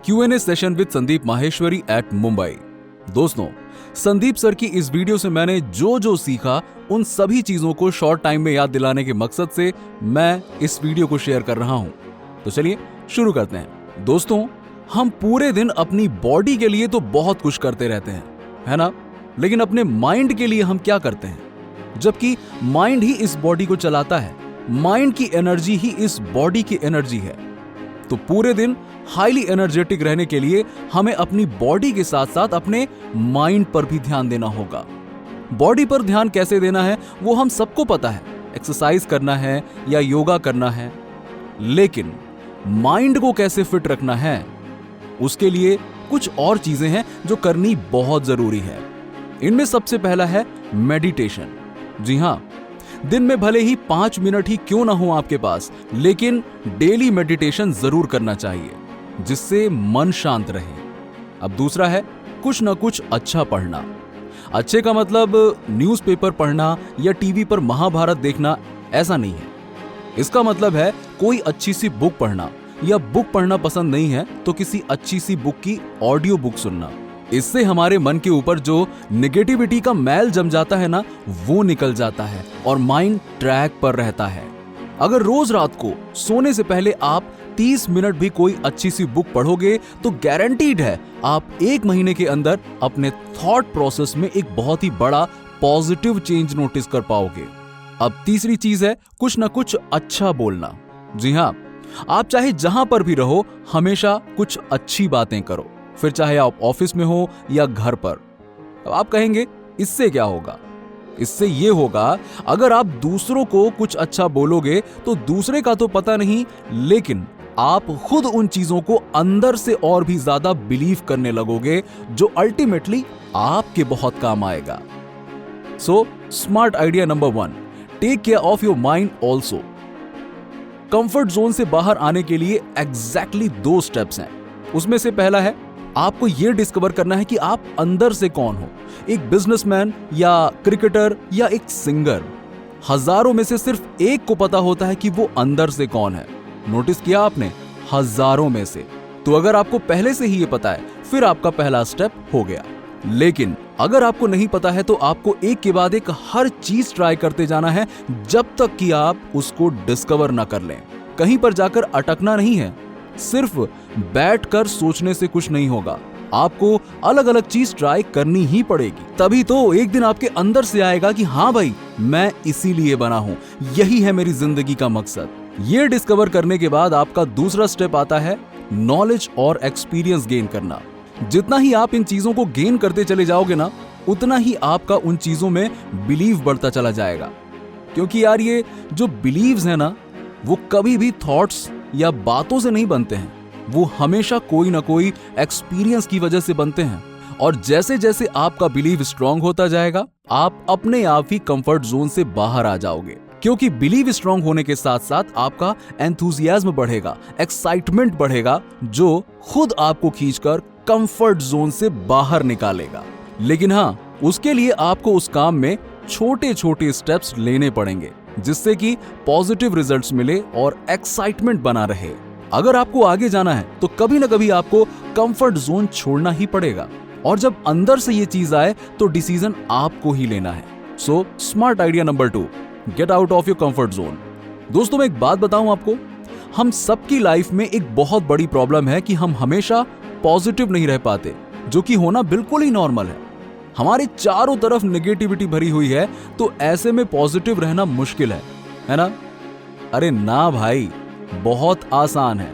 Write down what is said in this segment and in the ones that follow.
Q&A session with Sandeep Maheshwari at Mumbai. दोस्तों, Sandeep sir की इस वीडियो से मैंने जो जो सीखा उन सभी चीजों को शॉर्ट टाइम में याद दिलाने के मकसद से मैं इस वीडियो को शेयर कर रहा हूं। तो चलिए शुरू करते हैं। दोस्तों, हम पूरे दिन अपनी बॉडी के लिए तो बहुत कुछ करते रहते हैं, है ना? लेकिन अपने माइंड के लिए हम क्या करते हैं? जबकि माइंड ही इस बॉडी को चलाता है, माइंड की एनर्जी ही इस बॉडी की एनर्जी है। तो पूरे दिन हाईली एनर्जेटिक रहने के लिए हमें अपनी बॉडी के साथ साथ अपने माइंड पर भी ध्यान देना होगा। बॉडी पर ध्यान कैसे देना है वो हम सबको पता है, एक्सरसाइज करना है या योगा करना है। लेकिन माइंड को कैसे फिट रखना है, उसके लिए कुछ और चीजें हैं जो करनी बहुत जरूरी है। इनमें सबसे पहला है मेडिटेशन। जी हां, दिन में भले ही 5 मिनट ही क्यों ना हो आपके पास, लेकिन डेली मेडिटेशन जरूर करना चाहिए, जिससे मन शांत रहे। अब दूसरा है कुछ ना कुछ अच्छा पढ़ना। अच्छे का मतलब न्यूज़पेपर पढ़ना या टीवी पर महाभारत देखना ऐसा नहीं है। इसका मतलब है कोई अच्छी सी बुक पढ़ना, या बुक पढ़ना पसंद नहीं है तो किसी अच्छी सी बुक की ऑडियो बुक सुनना। इससे हमारे मन के ऊपर जो नेगेटिविटी का मैल जम जाता है ना, वो निकल जाता है और माइंड ट्रैक पर रहता है। अगर रोज रात को सोने से पहले आप 30 मिनट भी कोई अच्छी सी बुक पढ़ोगे तो गारंटीड है आप 1 महीने के अंदर अपने थॉट प्रोसेस में एक बहुत ही बड़ा पॉजिटिव चेंज नोटिस कर पाओगे। अब तीसरी चीज है कुछ ना कुछ अच्छा बोलना। जी हाँ, आप चाहे जहां पर भी रहो हमेशा कुछ अच्छी बातें करो, फिर चाहे आप ऑफिस में हो या घर पर। अब आप कहेंगे इससे क्या होगा? इससे ये होगा, अगर आप दूसरों को कुछ अच्छा बोलोगे तो दूसरे का तो पता नहीं, लेकिन आप खुद उन चीजों को अंदर से और भी ज्यादा बिलीव करने लगोगे, जो अल्टीमेटली आपके बहुत काम आएगा। So smart idea number 1, take care of your mind also. Comfort zone से बाहर आने के लिए एग्जैक्टली 2 स्टेप्स हैं। उसमें से पहला है आपको यह डिस्कवर करना है कि आप अंदर से कौन हो, एक बिजनेसमैन या क्रिकेटर या एक सिंगर। हजारों में से सिर्फ एक को पता होता है कि वो अंदर से कौन है। नोटिस किया आपने? हजारों में से। तो अगर आपको पहले से ही ये पता है, फिर आपका पहला स्टेप हो गया। लेकिन अगर आपको नहीं पता है तो आपको एक के बाद एक हर चीज ट्राई करते जाना है, जब तक कि आप उसको डिस्कवर ना कर लें। कहीं पर जाकर अटकना नहीं है। सिर्फ बैठकर सोचने से कुछ नहीं होगा, आपको अलग अलग चीज ट्राई करनी ही पड़ेगी। तभी तो एक दिन आपके अंदर से आएगा कि हाँ भाई, मैं इसीलिए बना हूं, यही है मेरी जिंदगी का मकसद। ये डिस्कवर करने के बाद आपका दूसरा स्टेप आता है नॉलेज और एक्सपीरियंस गेन करना। जितना ही आप इन चीजों को गेन करते चले जाओगे ना, उतना ही आपका उन चीजों में बिलीव बढ़ता चला जाएगा। क्योंकि यार, ये जो बिलीव्स है ना, वो कभी भी थॉट्स या बातों से नहीं बनते हैं, वो हमेशा कोई ना कोई एक्सपीरियंस की वजह से बनते हैं। और जैसे जैसे आपका बिलीव स्ट्रांग होता जाएगा, आप अपने आप ही कंफर्ट जोन से बाहर आ जाओगे। क्योंकि बिलीव स्ट्रांग होने के साथ साथ आपका एंथुसियाज्म बढ़ेगा, एक्साइटमेंट बढ़ेगा, जो खुद आपको खींचकर कंफर्ट जोन से बाहर निकालेगा। लेकिन हाँ, उसके लिए आपको उस काम में छोटे छोटे स्टेप्स लेने पड़ेंगे, जिससे कि पॉजिटिव रिजल्ट्स मिले और एक्साइटमेंट बना रहे। अगर आपको आगे जाना है तो कभी ना कभी आपको कंफर्ट जोन छोड़ना ही पड़ेगा, और जब अंदर से ये चीज आए तो डिसीजन आपको ही लेना है। So smart idea number 2, get out of your comfort zone. दोस्तों, मैं एक बात बताऊं आपको, हम सबकी लाइफ में एक बहुत बड़ी प्रॉब्लम है कि हम हमेशा पॉजिटिव नहीं रह पाते, जो कि होना बिल्कुल ही नॉर्मल है। हमारे चारों तरफ नेगेटिविटी भरी हुई है, तो ऐसे में पॉजिटिव रहना मुश्किल है ना? अरे ना भाई, बहुत आसान है।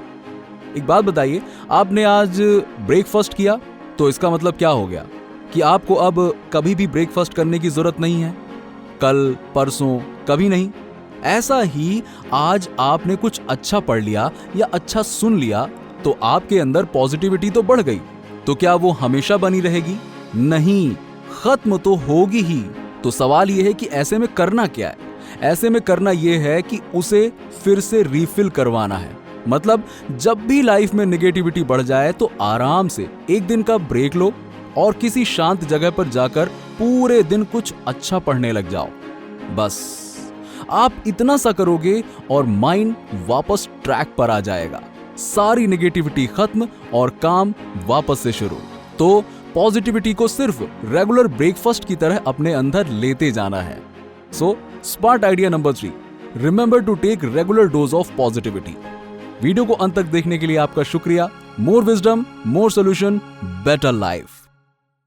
एक बात बताइए, आपने आज ब्रेकफास्ट किया तो इसका मतलब क्या हो गया कि आपको अब कभी भी ब्रेकफास्ट करने की जरूरत नहीं है? कल, परसों, कभी नहीं। ऐसा ही आज आपने कुछ अच्छा पढ़ लिया या अच्छा सुन लिया तो आपके अंदर पॉजिटिविटी तो बढ़ गई, तो क्या वो हमेशा बनी रहेगी? नहीं, खत्म तो होगी ही। तो सवाल यह है कि ऐसे में करना क्या है? ऐसे में करना यह है कि उसे फिर से रिफिल करवाना है। मतलब जब भी लाइफ में नेगेटिविटी बढ़ जाए तो आराम से एक दिन का ब्रेक लो और किसी शांत जगह पर जाकर पूरे दिन कुछ अच्छा पढ़ने लग जाओ। बस आप इतना सा करोगे और माइंड वापस ट्रैक पर आ जाएगा। सारी नेगेटिविटी खत्म और काम वापस से शुरू। तो पॉजिटिविटी को सिर्फ रेगुलर ब्रेकफास्ट की तरह अपने अंदर लेते जाना है। So smart idea number 3, remember to take regular dose of positivity. Video को अंत तक देखने के लिए आपका शुक्रिया। More wisdom, more solution, better life.